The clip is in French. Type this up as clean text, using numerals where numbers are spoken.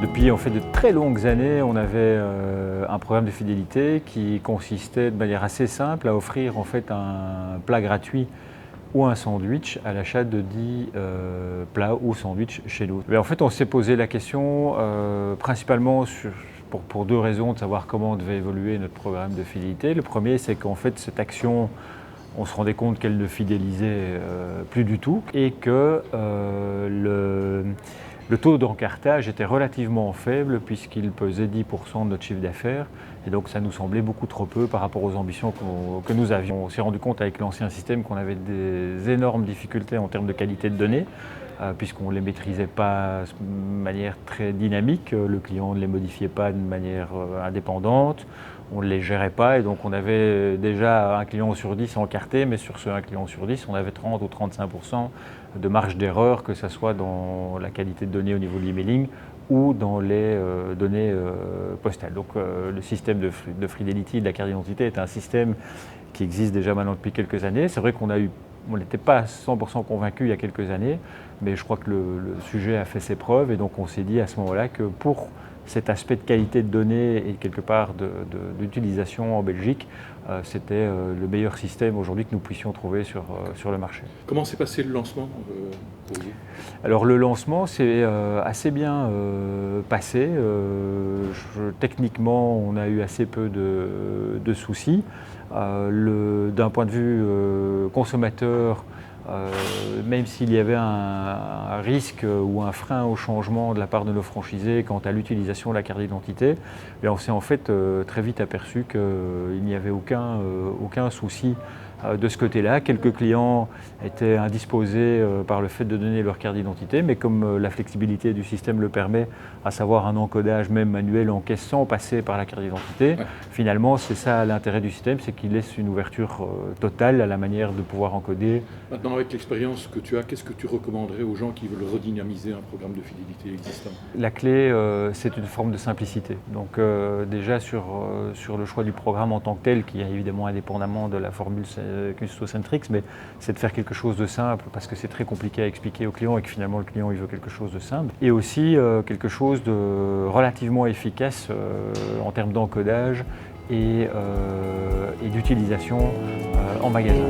Depuis en fait de très longues années, on avait un programme de fidélité qui consistait de manière assez simple à offrir en fait un plat gratuit ou un sandwich à l'achat de 10 plats ou sandwichs chez nous. Mais en fait, on s'est posé la question principalement pour deux raisons, de savoir comment devait évoluer notre programme de fidélité. Le premier, c'est qu'en fait, cette action, on se rendait compte qu'elle ne fidélisait plus du tout et que le taux d'encartage était relativement faible puisqu'il pesait 10% de notre chiffre d'affaires et donc ça nous semblait beaucoup trop peu par rapport aux ambitions que nous avions. On s'est rendu compte avec l'ancien système qu'on avait des énormes difficultés en termes de qualité de données puisqu'on ne les maîtrisait pas de manière très dynamique, le client ne les modifiait pas de manière indépendante, on ne les gérait pas et donc on avait déjà un client sur 10 encarté, mais sur ce un client sur 10, on avait 30 ou 35% de marge d'erreur, que ce soit dans la qualité de données au niveau de l'emailing ou dans les données postales. Donc le système de Fidelity, de la carte d'identité, est un système qui existe déjà maintenant depuis quelques années. C'est vrai qu'on n'était pas 100% convaincu il y a quelques années, mais je crois que le sujet a fait ses preuves et donc on s'est dit à ce moment-là que pour cet aspect de qualité de données et quelque part d'utilisation en Belgique, c'était le meilleur système aujourd'hui que nous puissions trouver sur le marché. Comment s'est passé le lancement pour vous ? Alors le lancement s'est assez bien passé. Techniquement, on a eu assez peu de soucis. D'un point de vue consommateur, même s'il y avait un risque ou un frein au changement de la part de nos franchisés quant à l'utilisation de la carte d'identité, on s'est en fait très vite aperçu qu'il n'y avait aucun souci de ce côté-là. Quelques clients étaient indisposés par le fait de donner leur carte d'identité, mais comme la flexibilité du système le permet, à savoir un encodage même manuel en caisse sans passer par la carte d'identité, finalement c'est ça l'intérêt du système, c'est qu'il laisse une ouverture totale à la manière de pouvoir encoder. Maintenant, avec l'expérience que tu as, qu'est-ce que tu recommanderais aux gens qui veulent redynamiser un programme de fidélité existant ? La clé, c'est une forme de simplicité. Donc déjà sur le choix du programme en tant que tel, qui est évidemment indépendamment de la formule Custocentrix, mais c'est de faire quelque chose de simple parce que c'est très compliqué à expliquer au client et que finalement le client il veut quelque chose de simple. Et aussi quelque chose de relativement efficace en termes d'encodage et d'utilisation en magasin.